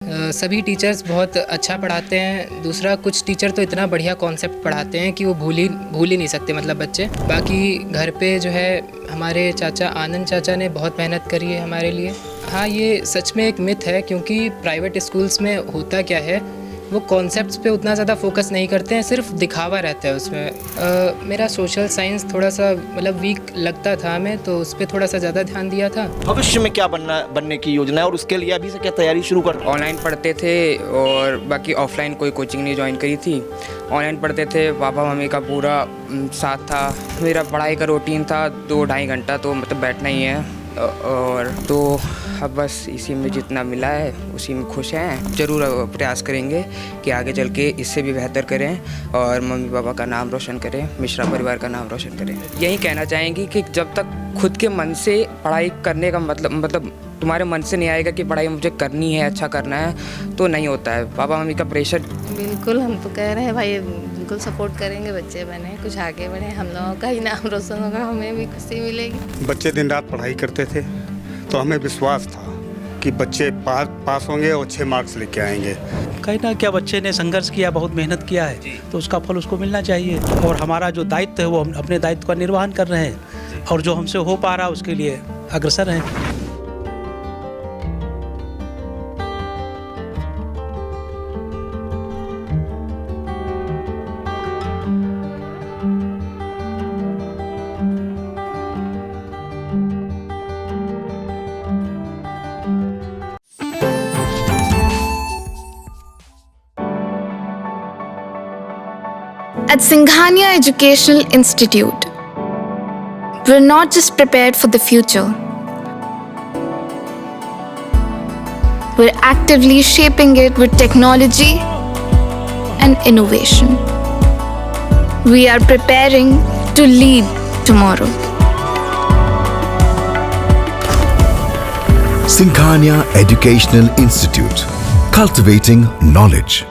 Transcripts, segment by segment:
सभी टीचर्स बहुत अच्छा पढ़ाते हैं। दूसरा, कुछ टीचर तो इतना बढ़िया कॉन्सेप्ट पढ़ाते हैं कि वो भूल ही नहीं सकते मतलब बच्चे। बाकी घर पे जो है हमारे चाचा आनंद चाचा ने बहुत मेहनत करी है हमारे लिए। हाँ, ये सच में एक मिथ है, क्योंकि प्राइवेट स्कूल्स में होता क्या है, वो कॉन्सेप्ट्स पे उतना ज़्यादा फोकस नहीं करते हैं, सिर्फ दिखावा रहता है उसमें। मेरा सोशल साइंस थोड़ा सा मतलब वीक लगता था हमें, तो उस पर थोड़ा सा ज़्यादा ध्यान दिया था। भविष्य में क्या बनने की योजना है और उसके लिए अभी से क्या तैयारी शुरू कर? ऑनलाइन पढ़ते थे और बाकी ऑफलाइन कोई कोचिंग नहीं ज्वाइन करी थी। ऑनलाइन पढ़ते थे, पापा मम्मी का पूरा साथ था। मेरा पढ़ाई का रूटीन था 2-2.5 घंटा तो मतलब बैठना ही है, और तो अब बस इसी में जितना मिला है उसी में खुश हैं। ज़रूर प्रयास करेंगे कि आगे चल के इससे भी बेहतर करें और मम्मी पापा का नाम रोशन करें, मिश्रा परिवार का नाम रोशन करें। यही कहना चाहेंगे कि जब तक खुद के मन से पढ़ाई करने का मतलब तुम्हारे मन से नहीं आएगा कि पढ़ाई मुझे करनी है, अच्छा करना है, तो नहीं होता है। पापा मम्मी का प्रेशर। बिल्कुल, हम तो कह रहे हैं भाई, बिल्कुल सपोर्ट करेंगे, बच्चे बने, कुछ आगे बढ़े, हम लोगों का ही नाम रोशन होगा, हमें भी खुशी मिलेगी। बच्चे दिन रात पढ़ाई करते थे तो हमें विश्वास था कि बच्चे पास होंगे और अच्छे मार्क्स लेके आएंगे। कहीं ना क्या बच्चे ने संघर्ष किया, बहुत मेहनत किया है, तो उसका फल उसको मिलना चाहिए। और हमारा जो दायित्व है वो हम अपने दायित्व का निर्वहन कर रहे हैं, और जो हमसे हो पा रहा है उसके लिए अग्रसर हैं। At Singhania Educational Institute, we're not just prepared for the future, we're actively shaping it with technology and innovation. We are preparing to lead tomorrow. Singhania Educational Institute, cultivating knowledge.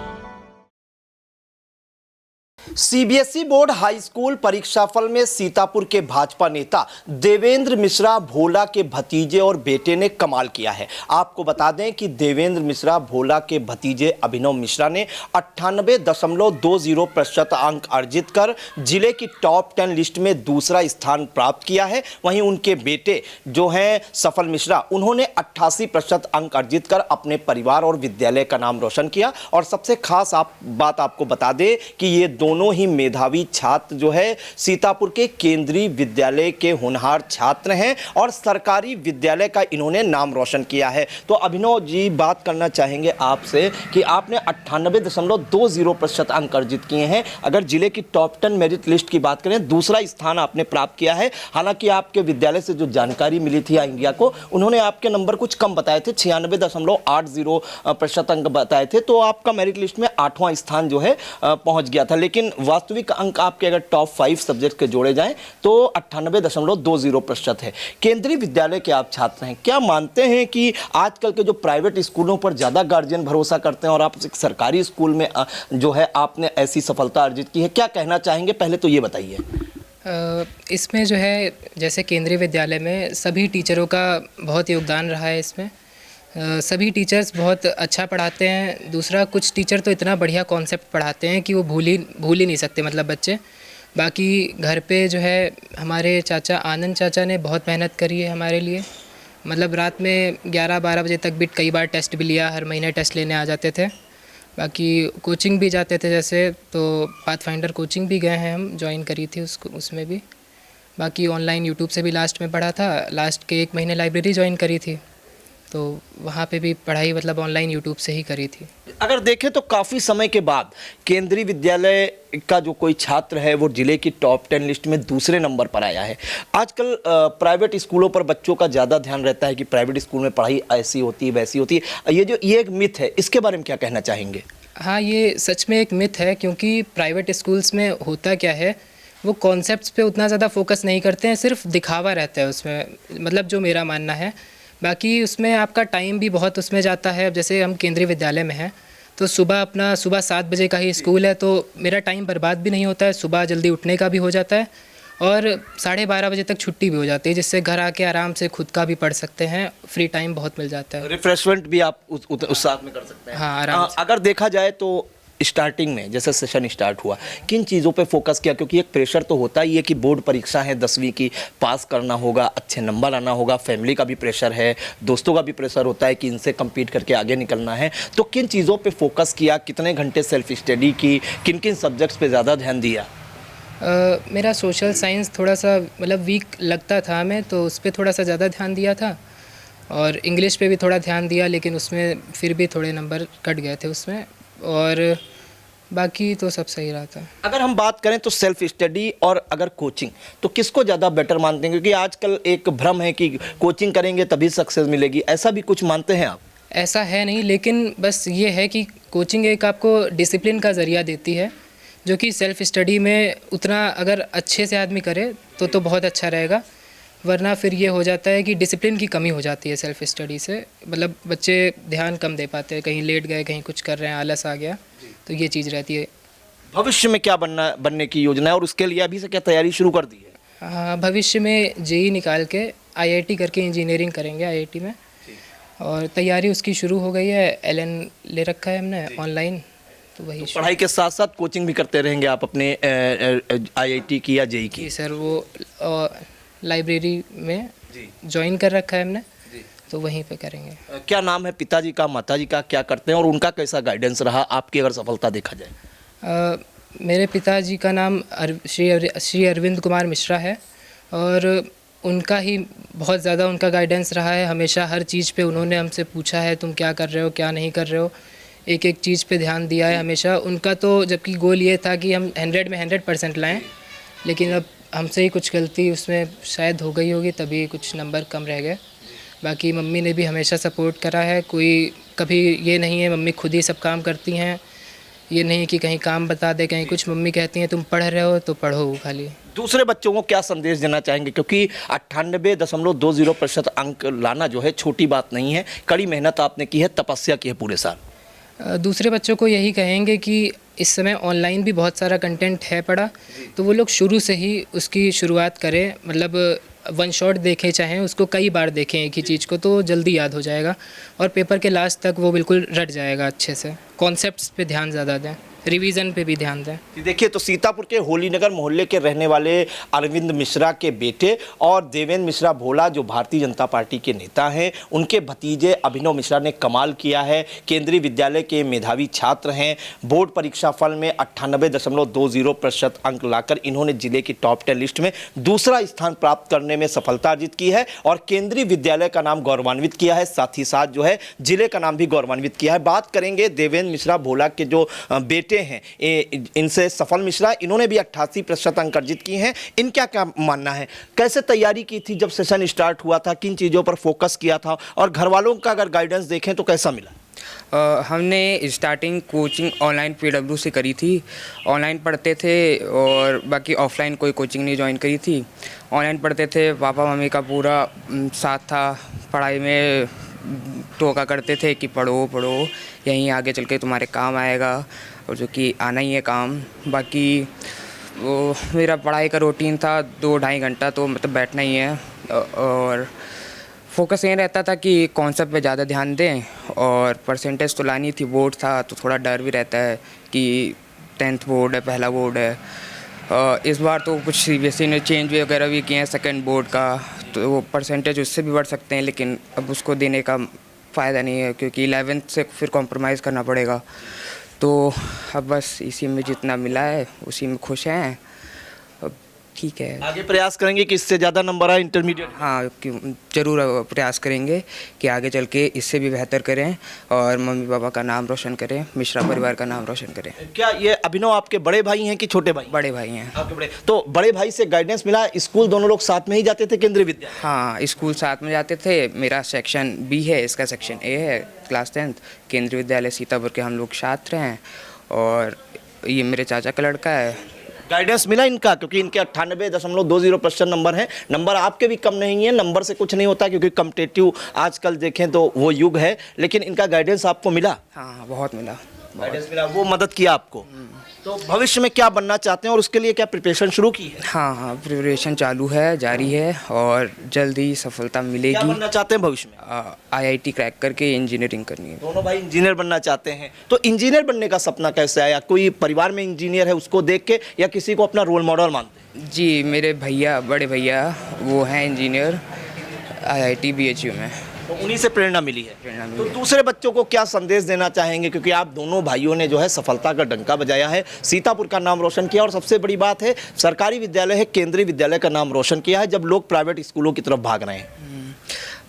CBSE board high school परीक्षाफल में सीतापुर के भाजपा नेता देवेंद्र मिश्रा भोला के भतीजे और बेटे ने कमाल किया है। आपको बता दें कि देवेंद्र मिश्रा भोला के भतीजे अभिनव मिश्रा ने 98.20% अंक अर्जित कर जिले की टॉप 10 लिस्ट में दूसरा स्थान प्राप्त किया है। वहीं उनके बेटे जो हैं सफल मिश्रा, उन्होंने 88% अंक अर्जित कर अपने परिवार और विद्यालय का नाम रोशन किया। और सबसे खास बात आपको बता दें कि ये दोनों ही मेधावी छात्र जो है सीतापुर के केंद्रीय विद्यालय के होनहार छात्र हैं और सरकारी विद्यालय का इन्होंने नाम रोशन किया है। तो अभिनव जी, बात करना चाहेंगे आपसे कि आपने 98.20% अंक अर्जित किए हैं। अगर जिले की टॉप 10 मेरिट लिस्ट की बात करें, दूसरा स्थान आपने प्राप्त किया है। हालांकि आपके विद्यालय से जो जानकारी मिली थी इंडिया को, उन्होंने आपके नंबर कुछ कम बताए थे, 96.80% अंक बताए थे, तो आपका मेरिट लिस्ट में 8वां स्थान जो है पहुंच गया था। लेकिन वास्तविक अंक आपके अगर टॉप 5 सब्जेक्ट के जोड़े जाएं तो 98.20% है। केंद्रीय विद्यालय के आप छात्र हैं, क्या मानते हैं कि आजकल के जो प्राइवेट स्कूलों पर ज़्यादा गार्जियन भरोसा करते हैं और आप एक सरकारी स्कूल में जो है आपने ऐसी सफलता अर्जित की है, क्या कहना चाहेंगे? पहले तो ये बताइए। इसमें जो है जैसे केंद्रीय विद्यालय में सभी टीचरों का बहुत योगदान रहा है। इसमें सभी टीचर्स बहुत अच्छा पढ़ाते हैं। दूसरा, कुछ टीचर तो इतना बढ़िया कॉन्सेप्ट पढ़ाते हैं कि वो भूल ही नहीं सकते मतलब बच्चे। बाकी घर पे जो है हमारे चाचा आनंद चाचा ने बहुत मेहनत करी है हमारे लिए। मतलब रात में 11-12 बजे तक भी कई बार टेस्ट भी लिया, हर महीने टेस्ट लेने आ जाते थे। बाकी कोचिंग भी जाते थे, जैसे तो पाथफाइंडर कोचिंग भी गए हैं हम, ज्वाइन करी थी उसमें भी। बाकी ऑनलाइन यूट्यूब से भी लास्ट में पढ़ा था। लास्ट के 1 महीने लाइब्रेरी ज्वाइन करी थी, तो वहाँ पे भी पढ़ाई मतलब ऑनलाइन यूट्यूब से ही करी थी। अगर देखें तो काफ़ी समय के बाद केंद्रीय विद्यालय का जो कोई छात्र है वो जिले की टॉप 10 लिस्ट में दूसरे नंबर पर आया है। आजकल प्राइवेट स्कूलों पर बच्चों का ज़्यादा ध्यान रहता है कि प्राइवेट स्कूल में पढ़ाई ऐसी होती है वैसी होती है। ये एक मिथ है, इसके बारे में क्या कहना चाहेंगे? हाँ, ये सच में एक मिथ है, क्योंकि प्राइवेट स्कूल्स में होता क्या है, वो कॉन्सेप्ट्स पे उतना ज़्यादा फोकस नहीं करते हैं, सिर्फ दिखावा रहता है उसमें, मतलब जो मेरा मानना है। बाकी उसमें आपका टाइम भी बहुत उसमें जाता है। अब जैसे हम केंद्रीय विद्यालय में हैं तो सुबह 7 बजे का ही स्कूल है, तो मेरा टाइम बर्बाद भी नहीं होता है, सुबह जल्दी उठने का भी हो जाता है और 12:30 बजे तक छुट्टी भी हो जाती है, जिससे घर आके आराम से खुद का भी पढ़ सकते हैं, फ्री टाइम बहुत मिल जाता है। रिफ्रेशमेंट भी आप उस साथ में कर सकते हैं। हाँ, आराम से। अगर देखा जाए तो स्टार्टिंग में जैसे सेशन स्टार्ट हुआ, किन चीज़ों पे फोकस किया? क्योंकि एक प्रेशर तो होता ही है कि बोर्ड परीक्षा है 10वीं की, पास करना होगा, अच्छे नंबर आना होगा, फैमिली का भी प्रेशर है, दोस्तों का भी प्रेशर होता है कि इनसे कम्पीट करके आगे निकलना है। तो किन चीज़ों पे फोकस किया, कितने घंटे सेल्फ स्टडी की, किन किन सब्जेक्ट्स पे ज़्यादा ध्यान दिया? मेरा सोशल साइंस थोड़ा सा मतलब वीक लगता था हमें, तो उस पर थोड़ा सा ज़्यादा ध्यान दिया था, और इंग्लिश पे भी थोड़ा ध्यान दिया, लेकिन उसमें फिर भी थोड़े नंबर कट गए थे उसमें, और बाकी तो सब सही रहा था। अगर हम बात करें तो सेल्फ स्टडी और अगर कोचिंग, तो किसको ज़्यादा बेटर मानते हैं? क्योंकि आजकल एक भ्रम है कि कोचिंग करेंगे तभी सक्सेस मिलेगी, ऐसा भी कुछ मानते हैं आप? ऐसा है नहीं, लेकिन बस ये है कि कोचिंग एक आपको डिसिप्लिन का ज़रिया देती है, जो कि सेल्फ स्टडी में उतना अगर अच्छे से आदमी करे तो बहुत अच्छा रहेगा, वरना फिर ये हो जाता है कि डिसिप्लिन की कमी हो जाती है सेल्फ स्टडी से। मतलब बच्चे ध्यान कम दे पाते हैं, कहीं लेट गए, कहीं कुछ कर रहे हैं, आलस आ गया, तो ये चीज़ रहती है। भविष्य में क्या बनने की योजना है और उसके लिए अभी से क्या तैयारी शुरू कर दी है? हाँ, भविष्य में जेई निकाल के आईआईटी करके इंजीनियरिंग करेंगे आईआईटी में, और तैयारी उसकी शुरू हो गई है। एलएन ले रखा है हमने ऑनलाइन, तो वही पढ़ाई के साथ साथ कोचिंग भी करते रहेंगे आप अपने आईआईटी की या जेई की? जी सर, वो लाइब्रेरी में ज्वाइन कर रखा है हमने, तो वहीं पे करेंगे। क्या नाम है पिताजी का, माताजी का, क्या करते हैं और उनका कैसा गाइडेंस रहा आपकी अगर सफलता देखा जाए? मेरे पिताजी का नाम श्री अरविंद कुमार मिश्रा है, और उनका ही बहुत ज़्यादा उनका गाइडेंस रहा है। हमेशा हर चीज़ पे उन्होंने हमसे पूछा है, तुम क्या कर रहे हो, क्या नहीं कर रहे हो, एक एक चीज़ पे ध्यान दिया है हमेशा। उनका तो जबकि गोल ये था कि हम 100 में 100% लाएं, लेकिन अब हमसे ही कुछ गलती उसमें शायद हो गई होगी, तभी कुछ नंबर कम रह गए। बाकी मम्मी ने भी हमेशा सपोर्ट करा है, कोई कभी ये नहीं है, मम्मी खुद ही सब काम करती हैं, ये नहीं कि कहीं काम बता दे, कहीं कुछ। मम्मी कहती हैं तुम पढ़ रहे हो तो पढ़ो खाली। दूसरे बच्चों को क्या संदेश देना चाहेंगे? क्योंकि 98.20% अंक लाना जो है छोटी बात नहीं है, कड़ी मेहनत आपने की है, तपस्या की है पूरे साल। दूसरे बच्चों को यही कहेंगे कि इस समय ऑनलाइन भी बहुत सारा कंटेंट है पड़ा, तो वो लोग शुरू से ही उसकी शुरुआत करें। मतलब वन शॉट देखें, चाहें उसको कई बार देखें एक ही चीज़ को, तो जल्दी याद हो जाएगा, और पेपर के लास्ट तक वो बिल्कुल रट जाएगा अच्छे से। कॉन्सेप्ट्स पे ध्यान ज़्यादा दें, रिवीजन पे भी ध्यान दें। देखिए, तो सीतापुर के होली नगर मोहल्ले के रहने वाले अरविंद मिश्रा के बेटे और देवेंद्र मिश्रा भोला, जो भारतीय जनता पार्टी के नेता हैं, उनके भतीजे अभिनव मिश्रा ने कमाल किया है। केंद्रीय विद्यालय के मेधावी छात्र हैं। बोर्ड परीक्षा फल में 98.20% अंक लाकर इन्होंने जिले की टॉप 10 लिस्ट में दूसरा स्थान प्राप्त करने में सफलता अर्जित की है, और केंद्रीय विद्यालय का नाम गौरवान्वित किया है, साथ ही साथ जो है जिले का नाम भी गौरवान्वित किया है। बात करेंगे देवेंद्र मिश्रा भोला के जो बेटे हैं, इनसे सफल मिश्रा, इन्होंने भी 88% अंक अर्जित किए हैं। इनका क्या मानना है, कैसे तैयारी की थी जब सेशन स्टार्ट हुआ था, किन चीज़ों पर फोकस किया था, और घर वालों का अगर गाइडेंस देखें तो कैसा मिला? हमने स्टार्टिंग कोचिंग ऑनलाइन PW से करी थी। ऑनलाइन पढ़ते थे, और बाकी ऑफलाइन कोई कोचिंग नहीं ज्वाइन करी थी। ऑनलाइन पढ़ते थे, पापा मम्मी का पूरा साथ था, पढ़ाई में टोका करते थे कि पढ़ो पढ़ो, यहीं आगे चल के तुम्हारे काम आएगा, और जो कि आना ही है काम। बाकी वो मेरा पढ़ाई का रूटीन था 2-2.5 घंटा तो मतलब बैठना ही है, और फोकस ये रहता था कि कॉन्सेप्ट पे ज़्यादा ध्यान दें, और परसेंटेज तो लानी थी, बोर्ड था तो थोड़ा डर भी रहता है कि 10th बोर्ड है, पहला बोर्ड है। इस बार तो कुछ CBSE ने चेंज वगैरह भी किए हैं सेकंड बोर्ड का, तो वो परसेंटेज उससे भी बढ़ सकते हैं, लेकिन अब उसको देने का फ़ायदा नहीं है, क्योंकि 11th से फिर कॉम्प्रोमाइज़ करना पड़ेगा। तो अब बस इसी में जितना मिला है उसी में खुश हैं, अब ठीक है। आगे प्रयास करेंगे कि इससे ज़्यादा नंबर आए इंटरमीडिएट? हाँ, ज़रूर प्रयास करेंगे कि आगे चल के इससे भी बेहतर करें, और मम्मी पापा का नाम रोशन करें, मिश्रा परिवार का नाम रोशन करें। क्या ये अभिनव आपके बड़े भाई हैं कि छोटे भाई? बड़े भाई हैं। आपके बड़े, तो बड़े भाई से गाइडेंस मिला? स्कूल दोनों लोग साथ में ही जाते थे केंद्रीय विद्यालय? हाँ, स्कूल साथ में जाते थे। मेरा सेक्शन B है, इसका सेक्शन A है, क्लास 10th। केंद्रीय विद्यालय सीतापुर के हम लोग छात्र हैं, और ये मेरे चाचा का लड़का है। गाइडेंस मिला इनका? क्योंकि इनके 98.20% नंबर हैं। नंबर आपके भी कम नहीं है, नंबर से कुछ नहीं होता, क्योंकि कम्पिटेटिव आजकल देखें तो वो युग है, लेकिन इनका गाइडेंस आपको मिला? हाँ, बहुत मिला। गाइडेंस मिला, वो मदद किया आपको। तो भविष्य में क्या बनना चाहते हैं और उसके लिए क्या प्रिपरेशन शुरू की है? हाँ, प्रिपरेशन चालू है, जारी है और जल्द ही सफलता क्या मिलेगी। बनना चाहते हैं भविष्य में? IIT क्रैक करके इंजीनियरिंग करनी है। दोनों भाई इंजीनियर बनना चाहते हैं। तो इंजीनियर बनने का सपना कैसे आया? कोई परिवार में इंजीनियर है उसको देख के, या किसी को अपना रोल मॉडल मानते हैं? जी, मेरे भैया, बड़े भैया वो हैं इंजीनियर IIT BHU में। तो उन्हीं से प्रेरणा मिली है। प्रेरणा मिली तो है। दूसरे बच्चों को क्या संदेश देना चाहेंगे, क्योंकि आप दोनों भाइयों ने जो है सफलता का डंका बजाया है, सीतापुर का नाम रोशन किया, और सबसे बड़ी बात है सरकारी विद्यालय है, केंद्रीय विद्यालय का नाम रोशन किया है, जब लोग प्राइवेट स्कूलों की तरफ भाग रहे हैं।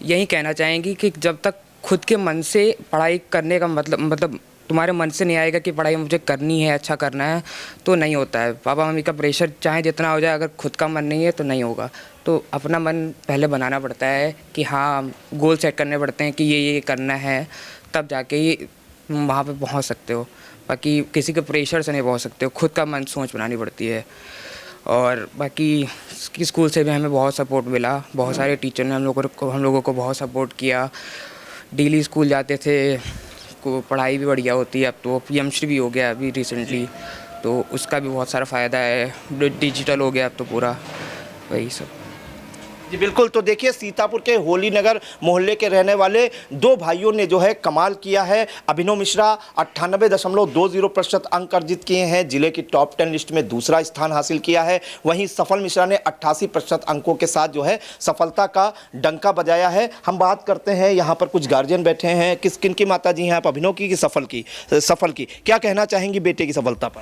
यही कहना चाहेंगी कि जब तक खुद के मन से पढ़ाई करने का मतलब तुम्हारे मन से नहीं आएगा कि पढ़ाई मुझे करनी है, अच्छा करना है, तो नहीं होता है। पापा मम्मी का प्रेशर चाहे जितना हो जाए, अगर खुद का मन नहीं है तो नहीं होगा। तो अपना मन पहले बनाना पड़ता है कि हाँ, गोल सेट करने पड़ते हैं कि ये करना है, तब जाके ही वहाँ पे पहुँच सकते हो। बाकी किसी के प्रेशर से नहीं पहुँच सकते हो, खुद का मन सोच बनानी पड़ती है। और बाकी स्कूल से भी हमें बहुत सपोर्ट मिला, बहुत सारे टीचर ने हम लोगों को बहुत सपोर्ट किया। डेली स्कूल जाते थे, को पढ़ाई भी बढ़िया होती है। अब तो PMश्री भी हो गया अभी रिसेंटली, तो उसका भी बहुत सारा फ़ायदा है। डिजिटल हो गया अब तो पूरा, वही सब। जी बिल्कुल। तो देखिए, सीतापुर के होली नगर मोहल्ले के रहने वाले दो भाइयों ने जो है कमाल किया है। अभिनव मिश्रा 98.20% अंक अर्जित किए हैं, जिले की टॉप 10 लिस्ट में दूसरा स्थान हासिल किया है। वहीं सफल मिश्रा ने 88% अंकों के साथ जो है सफलता का डंका बजाया है। हम बात करते हैं, यहाँ पर कुछ गार्जियन बैठे हैं। किन की माता जी हैं आप? अभिनव की कि सफल की? क्या कहना चाहेंगी बेटे की सफलता पर?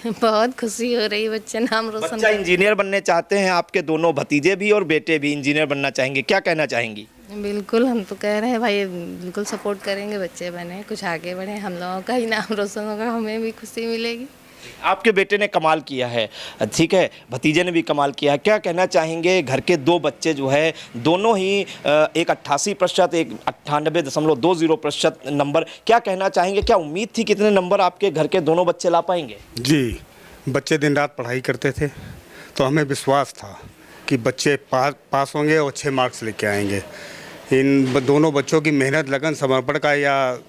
बहुत खुशी हो रही, बच्चे नाम रोशन। बच्चा इंजीनियर बनने चाहते हैं, आपके दोनों भतीजे भी और बेटे भी इंजीनियर बनना चाहेंगे, क्या कहना चाहेंगी? बिल्कुल, हम तो कह रहे हैं भाई, बिल्कुल सपोर्ट करेंगे, बच्चे बने, कुछ आगे बढ़े, हम लोगों का ही नाम रोशन होगा, हमें भी खुशी मिलेगी। आपके बेटे ने कमाल किया है, ठीक है, भतीजे ने भी कमाल किया है, क्या कहना चाहेंगे? घर के दो बच्चे जो है, दोनों ही एक 88%, एक 98.20% नंबर, क्या कहना चाहेंगे? क्या उम्मीद थी कितने नंबर आपके घर के दोनों बच्चे ला पाएंगे? जी, बच्चे दिन रात पढ़ाई करते थे, तो हमें विश्वास था कि बच्चे पास होंगे और अच्छे मार्क्स लेके आएंगे। इन दोनों बच्चों की मेहनत, लगन, समर्पण का यह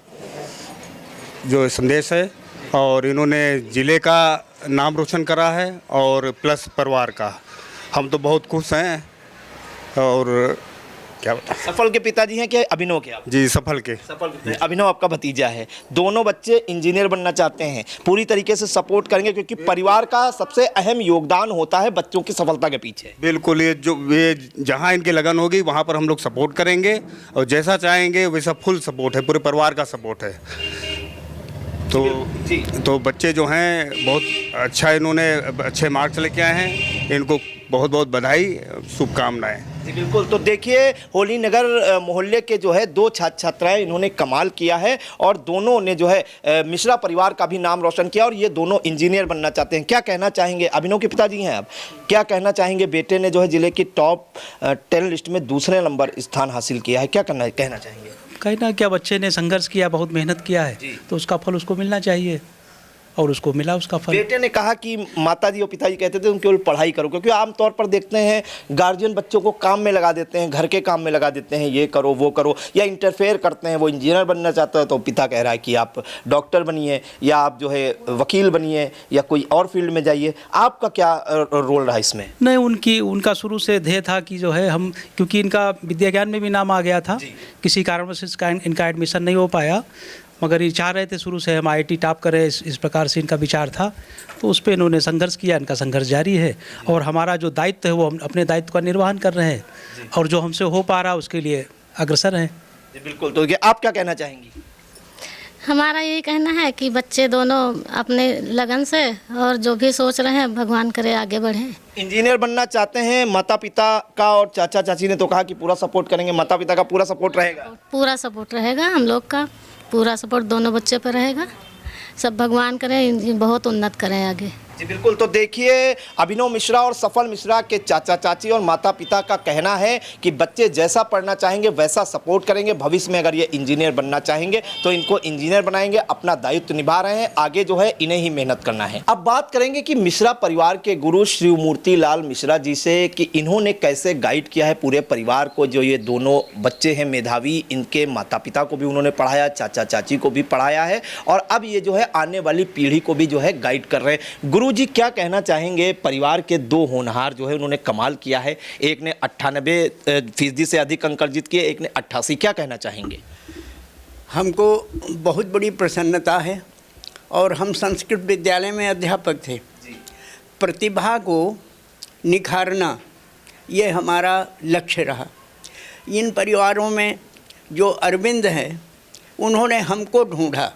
जो संदेश है, और इन्होंने ज़िले का नाम रोशन करा है और प्लस परिवार का। हम तो बहुत खुश हैं। और क्या बता, सफल के पिताजी हैं क्या अभिनव के आप? जी, सफल के। सफल, अभिनव आपका भतीजा है। दोनों बच्चे इंजीनियर बनना चाहते हैं, पूरी तरीके से सपोर्ट करेंगे, क्योंकि परिवार का सबसे अहम योगदान होता है बच्चों की सफलता के पीछे। बिल्कुल, ये जहाँ इनकी लगन होगी वहाँ पर हम लोग सपोर्ट करेंगे, और जैसा चाहेंगे वैसा फुल सपोर्ट है, पूरे परिवार का सपोर्ट है। तो बच्चे जो हैं बहुत अच्छा, इन्होंने अच्छे मार्क्स लेके आए हैं, इनको बहुत बहुत बधाई, शुभकामनाएं। जी बिल्कुल। तो देखिए, होली नगर मोहल्ले के जो है दो छात्र छात्राएं, इन्होंने कमाल किया है, और दोनों ने जो है मिश्रा परिवार का भी नाम रोशन किया, और ये दोनों इंजीनियर बनना चाहते हैं। क्या कहना चाहेंगे? अभिनव के पिताजी हैं आप, क्या कहना चाहेंगे? बेटे ने जो है जिले की टॉप 10 लिस्ट में दूसरे नंबर स्थान हासिल किया है, क्या कहना चाहेंगे? कहना क्या, बच्चे ने संघर्ष किया, बहुत मेहनत किया है, तो उसका फल उसको मिलना चाहिए, और उसको मिला उसका फल। बेटे ने कहा कि माताजी और पिताजी कहते थे तुम केवल पढ़ाई करो, क्योंकि आमतौर पर देखते हैं गार्जियन बच्चों को काम में लगा देते हैं, घर के काम में लगा देते हैं, ये करो वो करो, या इंटरफेयर करते हैं। वो इंजीनियर बनना चाहता है तो पिता कह रहा है कि आप डॉक्टर बनिए, या आप जो है वकील बनिए, या कोई और फील्ड में जाइए। आपका क्या रोल रहा इसमें? नहीं, उनका शुरू से ध्येय था कि जो है हम, क्योंकि इनका विद्या ज्ञान में भी नाम आ गया था, किसी कारणवश इनका एडमिशन नहीं हो पाया, मगर ये चाह रहे थे शुरू से हम IIT टॉप करें, इस प्रकार से इनका विचार था। तो उस पर इन्होंने संघर्ष किया, इनका संघर्ष जारी है, और हमारा जो दायित्व है वो हम अपने दायित्व का निर्वहन कर रहे हैं, और जो हमसे हो पा रहा है उसके लिए अग्रसर हैं। जी बिल्कुल। तो आप क्या कहना चाहेंगी? हमारा यही कहना है कि बच्चे दोनों अपने लगन से, और जो भी सोच रहे हैं भगवान करे आगे बढ़ें। इंजीनियर बनना चाहते हैं, माता पिता का और चाचा चाची ने तो कहा कि पूरा सपोर्ट करेंगे, माता पिता का पूरा सपोर्ट रहेगा? पूरा सपोर्ट रहेगा, हम लोग का पूरा सपोर्ट दोनों बच्चे पर रहेगा। सब भगवान करें बहुत उन्नत करें आगे। जी बिल्कुल। तो देखिए, अभिनव मिश्रा और सफल मिश्रा के चाचा चाची और माता पिता का कहना है कि बच्चे जैसा पढ़ना चाहेंगे वैसा सपोर्ट करेंगे। भविष्य में अगर ये इंजीनियर बनना चाहेंगे तो इनको इंजीनियर बनाएंगे। अपना दायित्व निभा रहे हैं, आगे जो है इन्हें ही मेहनत करना है। अब बात करेंगे कि मिश्रा परिवार के गुरु श्री मूर्ति लाल मिश्रा जी से कि इन्होंने कैसे गाइड किया है पूरे परिवार को। जो ये दोनों बच्चे हैं मेधावी, इनके माता पिता को भी उन्होंने पढ़ाया, चाचा चाची को भी पढ़ाया है और अब ये जो है आने वाली पीढ़ी को भी जो है गाइड कर रहे हैं। गुरु जी क्या कहना चाहेंगे? परिवार के दो होनहार जो है उन्होंने कमाल किया है। एक ने 98% से अधिक अंक अर्जित किए, एक ने 88। क्या कहना चाहेंगे? हमको बहुत बड़ी प्रसन्नता है और हम संस्कृत विद्यालय में अध्यापक थे। प्रतिभा को निखारना ये हमारा लक्ष्य रहा। इन परिवारों में जो अरविंद है उन्होंने हमको ढूंढा,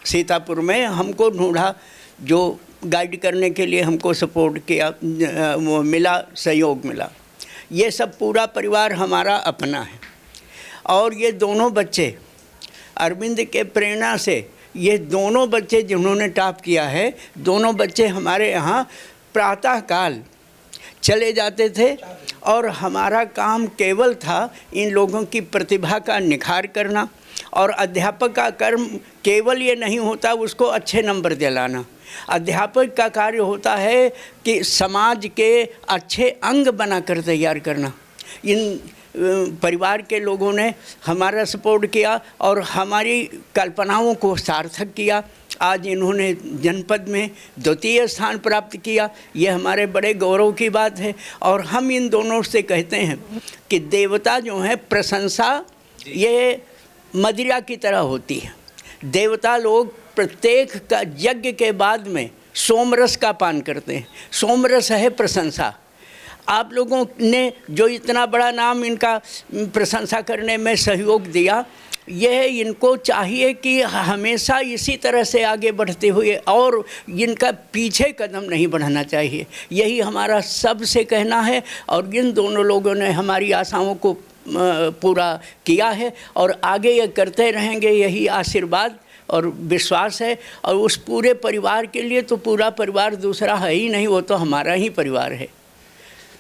सीतापुर में हमको ढूंढा, जो गाइड करने के लिए हमको सपोर्ट किया, वो मिला, सहयोग मिला। ये सब पूरा परिवार हमारा अपना है। और ये दोनों बच्चे अरविंद के प्रेरणा से, ये दोनों बच्चे जिन्होंने टॉप किया है, दोनों बच्चे हमारे यहाँ प्रातःकाल चले जाते थे और हमारा काम केवल था इन लोगों की प्रतिभा का निखार करना। और अध्यापक का कर्म केवल ये नहीं होता उसको अच्छे नंबर दिलाना। अध्यापक का कार्य होता है कि समाज के अच्छे अंग बनाकर तैयार करना। इन परिवार के लोगों ने हमारा सपोर्ट किया और हमारी कल्पनाओं को सार्थक किया। आज इन्होंने जनपद में 2य स्थान प्राप्त किया, ये हमारे बड़े गौरव की बात है। और हम इन दोनों से कहते हैं कि देवता जो है, प्रशंसा ये मदिरा की तरह होती है। देवता लोग प्रत्येक का यज्ञ के बाद में सोमरस का पान करते हैं। सोमरस है प्रशंसा। आप लोगों ने जो इतना बड़ा नाम इनका प्रशंसा करने में सहयोग दिया, यह इनको चाहिए कि हमेशा इसी तरह से आगे बढ़ते हुए और इनका पीछे कदम नहीं बढ़ाना चाहिए। यही हमारा सबसे कहना है और इन दोनों लोगों ने हमारी आशाओं को पूरा किया है और आगे ये करते रहेंगे, यही आशीर्वाद और विश्वास है। और उस पूरे परिवार के लिए तो पूरा परिवार दूसरा है ही नहीं, वो तो हमारा ही परिवार है।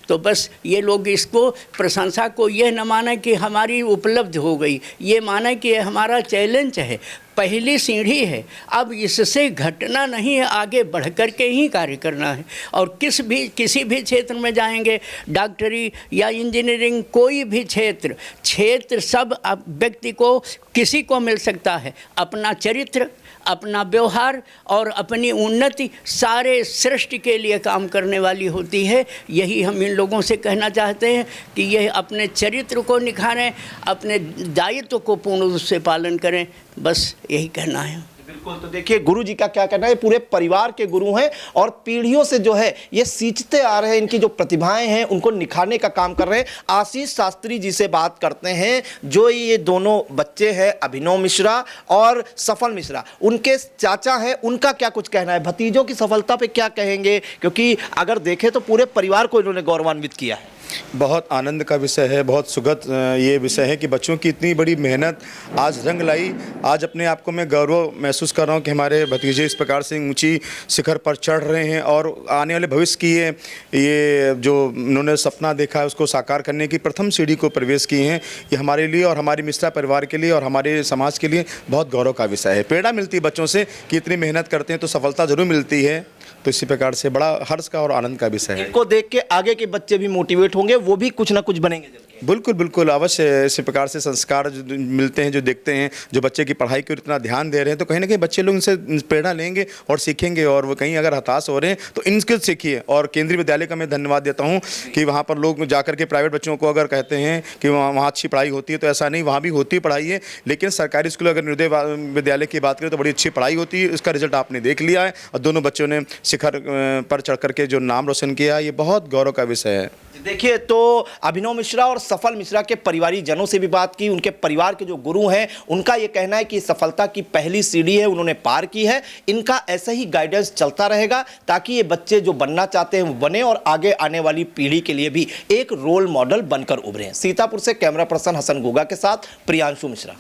तो बस ये लोग इसको प्रशंसा को यह न माने कि हमारी उपलब्धि हो गई, ये माने कि ये हमारा चैलेंज है, पहली सीढ़ी है। अब इससे घटना नहीं है, आगे बढ़ कर के ही कार्य करना है। और किसी भी क्षेत्र में जाएंगे, डॉक्टरी या इंजीनियरिंग, कोई भी क्षेत्र सब व्यक्ति को किसी को मिल सकता है। अपना चरित्र, अपना व्यवहार और अपनी उन्नति सारे सृष्टि के लिए काम करने वाली होती है। यही हम इन लोगों से कहना चाहते हैं कि यह अपने चरित्र को निखारें, अपने दायित्व को पूर्ण रूप से पालन करें, बस यही कहना है। बिल्कुल। तो देखिए गुरु जी का क्या कहना है, पूरे परिवार के गुरु हैं और पीढ़ियों से जो है ये सींचते आ रहे हैं, इनकी जो प्रतिभाएं हैं उनको निखारने का काम कर रहे हैं। आशीष शास्त्री जी से बात करते हैं, जो ये दोनों बच्चे हैं, अभिनव मिश्रा और सफल मिश्रा, उनके चाचा हैं, उनका क्या कुछ कहना है, भतीजों की सफलता पे क्या कहेंगे? क्योंकि अगर देखें तो पूरे परिवार को इन्होंने गौरवान्वित किया है। बहुत आनंद का विषय है, बहुत सुखद ये विषय है कि बच्चों की इतनी बड़ी मेहनत आज रंग लाई। आज अपने आप को मैं गौरव महसूस कर रहा हूँ कि हमारे भतीजे इस प्रकार से ऊंची शिखर पर चढ़ रहे हैं और आने वाले भविष्य की ये जो उन्होंने सपना देखा है उसको साकार करने की प्रथम सीढ़ी को प्रवेश किए हैं। ये हमारे लिए और हमारे मिश्रा परिवार के लिए और हमारे समाज के लिए बहुत गौरव का विषय है। प्रेरणा मिलती है बच्चों से कि इतनी मेहनत करते हैं तो सफलता जरूर मिलती है। तो इसी प्रकार से बड़ा हर्ष का और आनंद का विषय है। इनको देख के आगे के बच्चे भी मोटिवेट होंगे, वो भी कुछ ना कुछ बनेंगे। बिल्कुल बिल्कुल अवश्य। इसी प्रकार से संस्कार जो मिलते हैं, जो देखते हैं, जो बच्चे की पढ़ाई की ओर इतना ध्यान दे रहे हैं, तो कहीं ना कहीं बच्चे लोग इनसे प्रेरणा लेंगे और सीखेंगे। और वो कहीं अगर हताश हो रहे हैं तो इनसे सीखिए। और केंद्रीय विद्यालय का मैं धन्यवाद देता हूँ कि वहाँ पर लोग जाकर के प्राइवेट बच्चों को अगर कहते हैं कि वहाँ अच्छी पढ़ाई होती है, तो ऐसा नहीं, वहाँ भी होती पढ़ाई है। लेकिन सरकारी स्कूल अगर नवोदय विद्यालय की बात करें तो बड़ी अच्छी पढ़ाई होती है। इसका रिजल्ट आपने देख लिया है और दोनों बच्चों ने शिखर पर चढ़ करके जो नाम रोशन किया, ये बहुत गौरव का विषय है। देखिए, तो अभिनव मिश्रा और सफल मिश्रा के परिवारी जनों से भी बात की। उनके परिवार के जो गुरु हैं उनका ये कहना है कि सफलता की पहली सीढ़ी है, उन्होंने पार की है। इनका ऐसा ही गाइडेंस चलता रहेगा ताकि ये बच्चे जो बनना चाहते हैं वो बने और आगे आने वाली पीढ़ी के लिए भी एक रोल मॉडल बनकर उभरे। सीतापुर से कैमरा पर्सन हसन गोगा के साथ Priyanshu Mishra.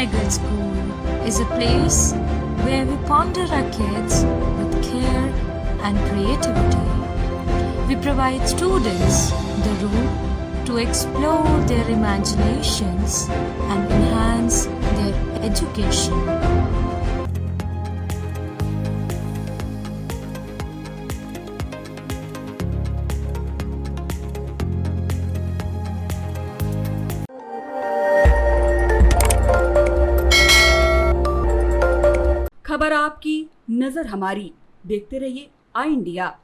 Tiger School is a place where we ponder our kids with care and creativity. We provide students the room to explore their imaginations and enhance their education. खबर आपकी, नजर हमारी। देखते रहिए आई इंडिया।